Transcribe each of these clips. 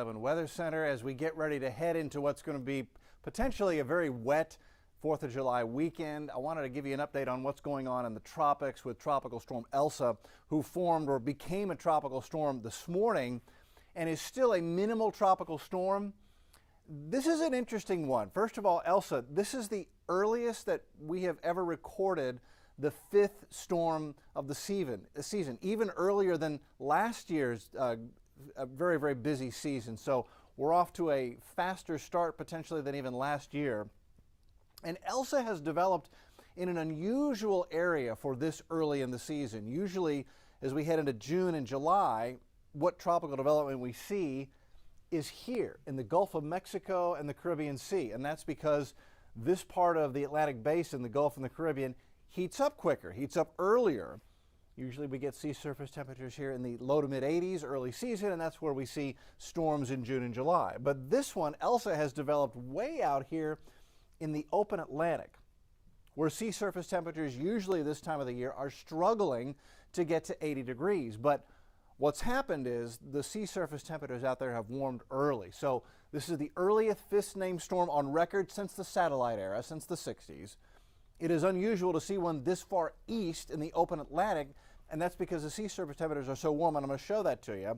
Weather Center as we get ready to head into what's going to be potentially a very wet 4th of July weekend. I wanted to give you an update on what's going on in the tropics with Tropical Storm Elsa, who formed or became a tropical storm this morning and is still a minimal tropical storm. This is an interesting one. First of all, Elsa, this is the earliest that we have ever recorded the 5th storm of the season, even earlier than last year's a very, very busy season. So we're off to a faster start potentially than even last year. And Elsa has developed in an unusual area for this early in the season. Usually as we head into June and July, what tropical development we see is here in the Gulf of Mexico and the Caribbean Sea. And that's because this part of the Atlantic Basin, the Gulf and the Caribbean, heats up quicker, heats up earlier. Usually we get sea surface temperatures here in the low to mid 80s early season, and that's where we see storms in June and July. But this one, Elsa, has developed way out here in the open Atlantic, where sea surface temperatures usually this time of the year are struggling to get to 80 degrees. But what's happened is the sea surface temperatures out there have warmed early. So this is the earliest 5th named storm on record since the satellite era, since the 60s. It is unusual to see one this far east in the open Atlantic, and that's because the sea surface temperatures are so warm, and I'm going to show that to you.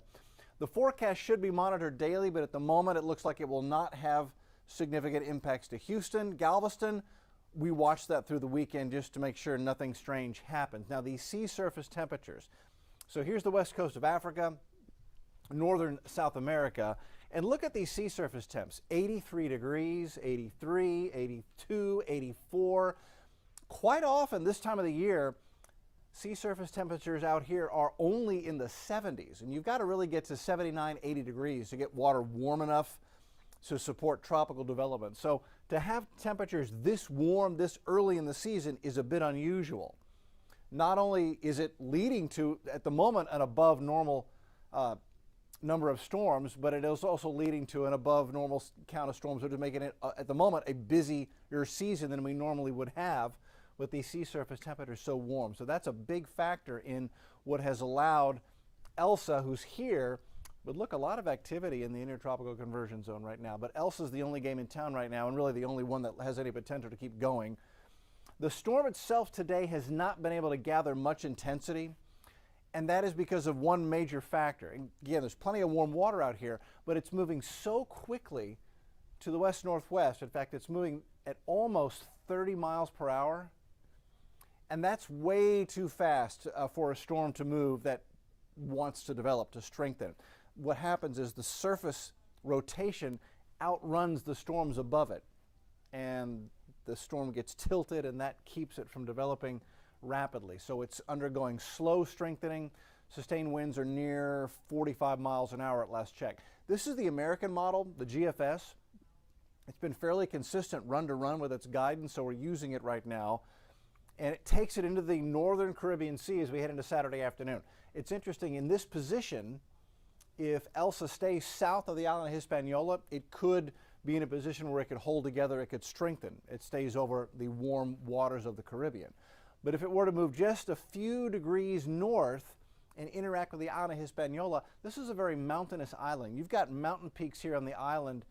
The forecast should be monitored daily, but at the moment it looks like it will not have significant impacts to Houston. Galveston, we watch that through the weekend just to make sure nothing strange happens. Now, these sea surface temperatures, so here's the west coast of Africa, northern South America, and look at these sea surface temps, 83 degrees, 83, 82, 84. Quite often this time of the year, sea surface temperatures out here are only in the 70s, and you've got to really get to 79, 80 degrees to get water warm enough to support tropical development. So to have temperatures this warm this early in the season is a bit unusual. Not only is it leading to, at the moment, an above normal number of storms, but it is also leading to an above normal count of storms, which is making it, at the moment, a busier season than we normally would have with these sea surface temperatures so warm. So that's a big factor in what has allowed Elsa, who's here, but look, a lot of activity in the intertropical conversion zone right now. But Elsa's the only game in town right now, and really the only one that has any potential to keep going. The storm itself today has not been able to gather much intensity, and that is because of one major factor. And again, there's plenty of warm water out here, but it's moving so quickly to the west-northwest. In fact, it's moving at almost 30 miles per hour. And that's way too fast for a storm to move that wants to develop, to strengthen. What happens is the surface rotation outruns the storms above it, and the storm gets tilted, and that keeps it from developing rapidly. So it's undergoing slow strengthening. Sustained winds are near 45 miles an hour at last check. This is the American model, the GFS. It's been fairly consistent run to run with its guidance, so we're using it right now. And it takes it into the northern Caribbean Sea as we head into Saturday afternoon. It's interesting, in this position, if Elsa stays south of the island of Hispaniola, it could be in a position where it could hold together, it could strengthen. It stays over the warm waters of the Caribbean. But if it were to move just a few degrees north and interact with the island of Hispaniola, this is a very mountainous island. You've got mountain peaks here on the island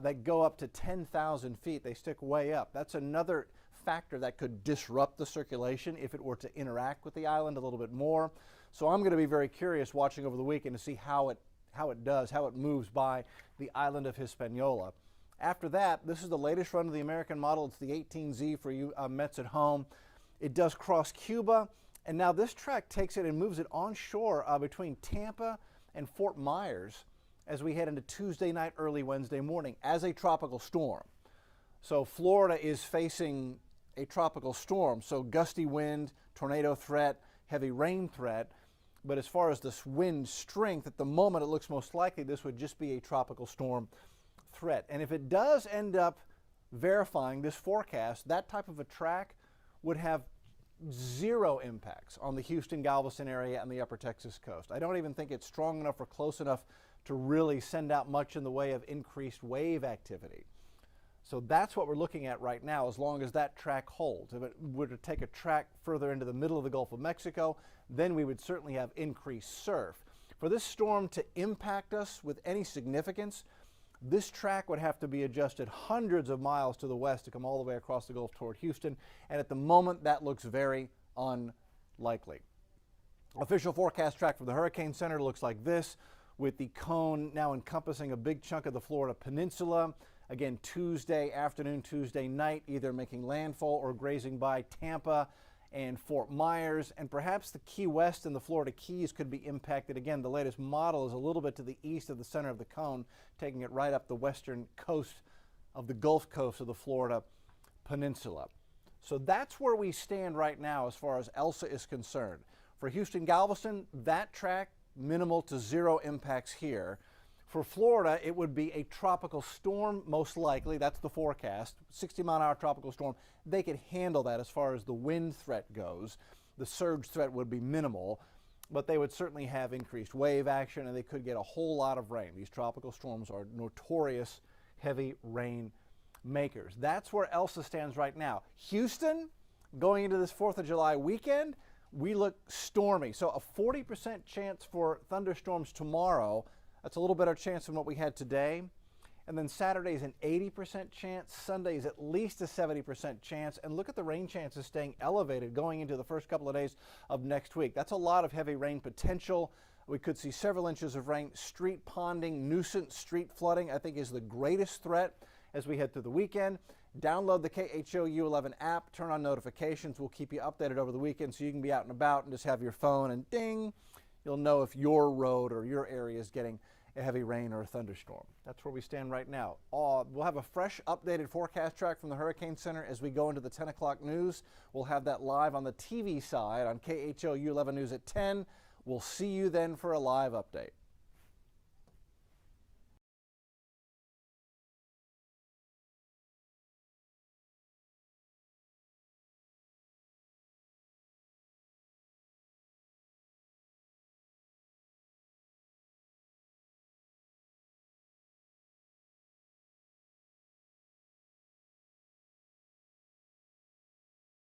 that go up to 10,000 feet. They stick way up. That's another factor that could disrupt the circulation if it were to interact with the island a little bit more. So I'm going to be very curious watching over the weekend to see how it moves by the island of Hispaniola. After that, this is the latest run of the American model. It's the 18Z for you Mets at home. It does cross Cuba, and now this track takes it and moves it onshore between Tampa and Fort Myers as we head into Tuesday night, early Wednesday morning as a tropical storm. So Florida is facing a tropical storm, so gusty wind, tornado threat, heavy rain threat. But as far as this wind strength, at the moment it looks most likely this would just be a tropical storm threat. And if it does end up verifying this forecast, that type of a track would have zero impacts on the Houston, Galveston area and the upper Texas coast. I don't even think it's strong enough or close enough to really send out much in the way of increased wave activity. So that's what we're looking at right now, as long as that track holds. If it were to take a track further into the middle of the Gulf of Mexico, then we would certainly have increased surf. For For this storm to impact us with any significance, this track would have to be adjusted hundreds of miles to the west to come all the way across the Gulf toward Houston, and at the moment that looks very unlikely. Official forecast track from the Hurricane Center looks like this, with the cone now encompassing a big chunk of the Florida Peninsula. Again, Tuesday afternoon, Tuesday night, either making landfall or grazing by Tampa and Fort Myers, and perhaps the Key West and the Florida Keys could be impacted. Again, the latest model is a little bit to the east of the center of the cone, taking it right up the western coast of the Gulf Coast of the Florida Peninsula. So that's where we stand right now as far as Elsa is concerned. For Houston, Galveston, that track, minimal to zero impacts here. For Florida, it would be a tropical storm, most likely. That's the forecast. 60-mile-an-hour tropical storm. They could handle that as far as the wind threat goes. The surge threat would be minimal, but they would certainly have increased wave action, and they could get a whole lot of rain. These tropical storms are notorious heavy rain makers. That's where Elsa stands right now. Houston, going into this 4th of July weekend, we look stormy. So a 40% chance for thunderstorms tomorrow. That's a little better chance than what we had today. And then Saturday is an 80% chance. Sunday is at least a 70% chance. And look at the rain chances staying elevated going into the first couple of days of next week. That's a lot of heavy rain potential. We could see several inches of rain. Street ponding, nuisance street flooding, I think is the greatest threat as we head through the weekend. Download the KHOU 11 app, turn on notifications. We'll keep you updated over the weekend so you can be out and about and just have your phone and ding, you'll know if your road or your area is getting a heavy rain or a thunderstorm. That's where we stand right now. We'll have a fresh updated forecast track from the Hurricane Center as we go into the 10 o'clock news. We'll have that live on the TV side on KHOU 11 News at 10. We'll see you then for a live update.